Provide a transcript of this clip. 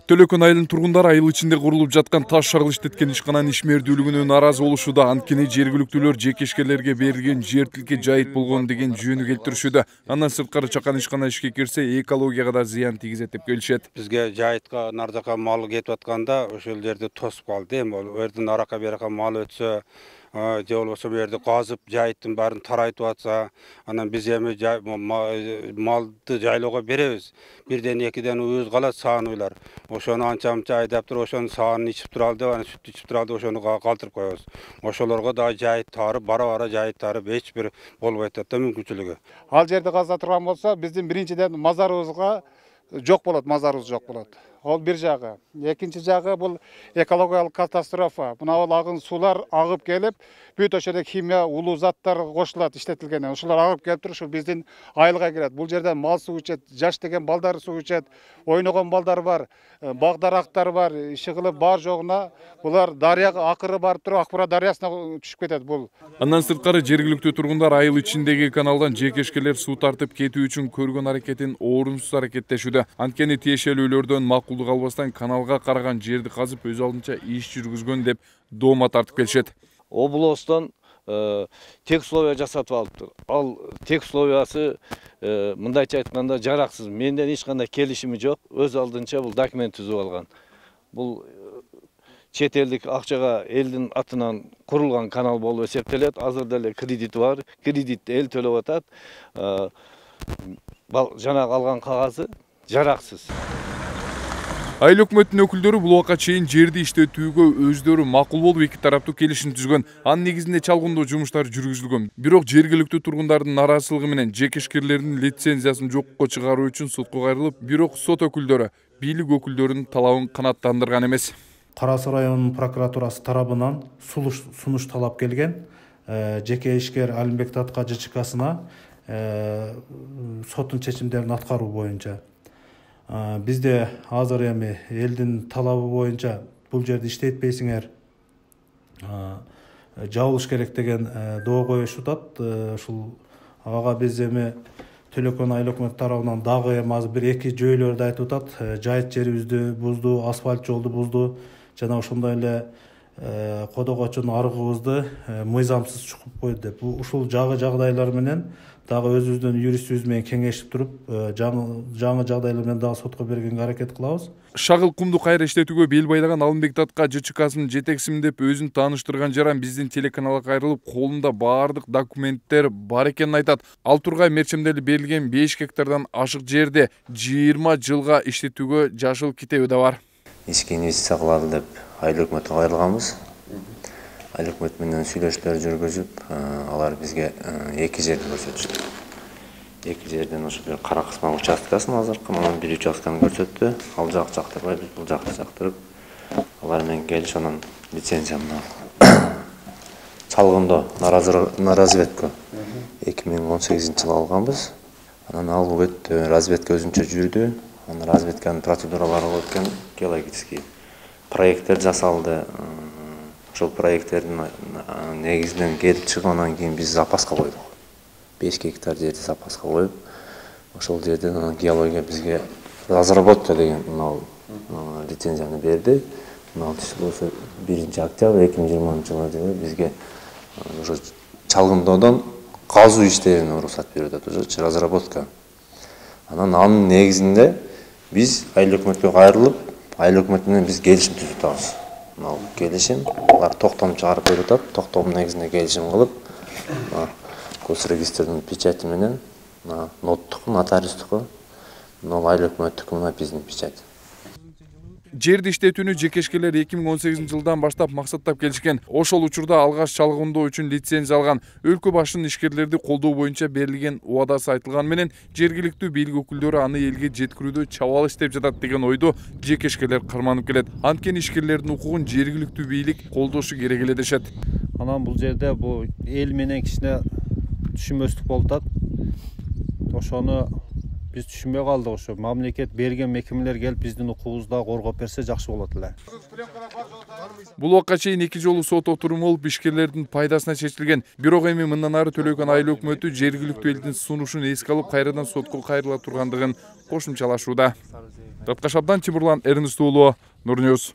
Төлөкөн айылынын тургундары айыл ичинде курулуп жаткан таш шагыл иштеткен ишкананын ишмердүүлүгүнө нааразы болушууда. Анткени жергиликтүүлөр жекешкелерге берилген жер тилке жайыт болгон деген жөнү келтиришүүдө. Андан сырткары чакан ишкана ишке кирсе экологияга да зыян тийгизет деп келишет. Бизге жайытка нар жака мал кетип атканда ошол жерде тосуп калды. Эми ал жерден арака берака мал өтсө, же болбосо бу жерде казып жайыттын баарын тарайтып атса, анан биз эми малды жайлоого беребиз. Бирден экиден үйүз калат саануулар. Ошону анча-мынча айдап туруп, ошонун саанын ичип туралы деп, анан сүттү ичип туралы деп ошону калтырып коебуз. Ошолорго да жайыт тарып, бара-бара жайыт тарып, эч бир болбой атат да мүмкүнчүлүгү. Ал жерде каза турган болсо, биздин биринчиден мазарыбызга жок болот, мазарыбыз жок болот. Ол бир жагы. Экинчи жагы бул экологиялык катастрофа. Мына бул агын суулар агып келип, бүт ошол химия улуу заттар кошулат иштетилген. Ошолор агып келип туруп, ушу биздин айылга кирет. Бул жерден мал суу ичет, жаш деген балдар суу ичет, ойногон балдар бар, бак дарактар бар, иши кылып бар жогуна булар дарыяга акыры барып туруп, Акбура дарыясына түшүп кетет бул. Андан сырткары жергиликтүү тургундар айыл ичиндеги каналдан жекешкелер суу тартып кетүү үчүн көргөн аракетин орунсуз аракеттешүүдө. Анткени тиешелүүлөрдөн макулдук албастан каналга караган жерди казып өз алдынча иш жүргүзгөн деп доома тартып келишет. Областан тек условия жасатып алыптыр. Ал тек условиясы мындайча айтканда жараксыз. Менден эч кандай келишими жок. Өз алдынча бул документ түзүп алган. Бул чет элдик акчага элдин атынан курулган канал болуп эсептелет. Азыр деле кредити бар. Кредитти эл төлөп атат. Жанагы алган кагазы жараксыз. Айыл өкмөтүнүн өкүлдөрү бул убакка чейин жерди иштетүүгө өздөрү макул болуп эки тараптуу келишим түзгөн. Анын негизинде чалгындоо жумуштары жүргүзүлгөн. Бирок жергиликтүү тургундардын нараазычылыгы менен жекешкерлердин лицензиясын жокко чыгаруу үчүн сотко кайрылып, бирок сот өкүлдөрү бийлик өкүлдөрүнүн талабын канааттандырган эмес. Кара Суу районунун прокуратурасы тарабынан сунуш талап келген. Жеке ишкер Алимбек Татка ЖЧКсына соттун чечимдерин аткаруу боюнча. Бизде азыр эми элдин талабы боюнча бул жерде иштетпейсиңер, жабылыш керек деген доо коюшуп атат. Ушул ага биз эми Төлөкөн айыл өкмөтү тарабынан дагы эми азыр бир эки жөйлөрдү айтып атат. Жайыт жерибизди бузду, асфальт жолду бузду, жана ошондой эле кодогочун арыгыбызды мыйзамсыз чукуп койду деп. Ушул жагдайлар менен дагы өзүбүздүн юристибиз менен кеңешип туруп, жаңы жагдайлар менен дагы сотко бергенге аракет кылабыз. Шагыл кумду кайра иштетүүгө бел байлаган Алымбек Татка ЖЧКсынын жетекчисимин деп өзүн тааныштырган жаран биздин телеканалга кайрылып, колунда баардык документтер бар экенин айтат. Ал тургай мерчемдели берилген 5 гектардан ашык жерде 20 жылга иштетүүгө жашыл китеби да бар. Ишке инвестиция кылалы деп айыл өкмөтүнө кайрылганбыз. Айыл өкмөтү менен сүйлөшүүлөр жүргүзүп, алар бизге эки жерди көрсөтүштү. Эки жерден ошо бир кара кысма участкасын азыркы анан бир участканы көрсөттү. Ал жак жактырбай, биз бул жакты жактырып, алар менен келиш, анан лицензияны чалгындоо разведка 2018-жылы алганбыз. Анан алып өттү, разведка өзүнчө жүрдү. Анан разведканын процедуралары болуп өткөн, геологический проекттер жасалды. Ошол проекттердин негизинен келип чыггандан кийин биз запаска койдук. 5 гектар жерди запаска коюп, ошол жерден геология бизге разработка деген лицензияны берди. 1 октябрь 2020-жылы бизге ошо чалгындоодон казуу иштерине уруксат берип атат, ошо разработка. Анын негизинде биз айыл өкмөткө кайрылып, айыл өкмөтү менен биз келишим түзүп атабыз. Келишим, алар токтом чыгарып берип атат, токтом негизинде келишим кылып, госрегистрдин печати менен, ноттуку, нотариустуку, айыл өкмөттүкү, мына биздин печать. Жерди иштетүүнү жекешкелер 2018-жылдан баштап максаттап келишкен. Ошол учурда алгаш чалгындоо үчүн лицензия алган. Өлкө башынын ишкерлерди колдоо боюнча берилген убадасы айтылган менен жергиликтүү бийлик өкүлдөрү аны элге жеткирүүдө чабал иштеп жатат деген ойду жекешкелер карманып келет. Анткени ишкерлердин укугун жергиликтүү бийлик колдошу керек эле дешет. Анан бул жерде бул эл менен кичине түшүнбөстүк болуп атат. Ошону биз түшүнбөй калдык. Ошо мамлекет берген мекемелер келип биздин укугубузду коргоп берсе жакшы болот эле. Бул убакка чейин 2 жолу сот отуруму болуп ишкерлердин пайдасына чечилген. Бирок эми мындан ары Төлөкөн айыл өкмөтү жергиликтүү элдин сунушун эске алып, кайрадан сотко кайрыла тургандыгын кошумчалашууда. Раткаш Абдан, Тимурлан Эрнест уулу, Нур Ньюс.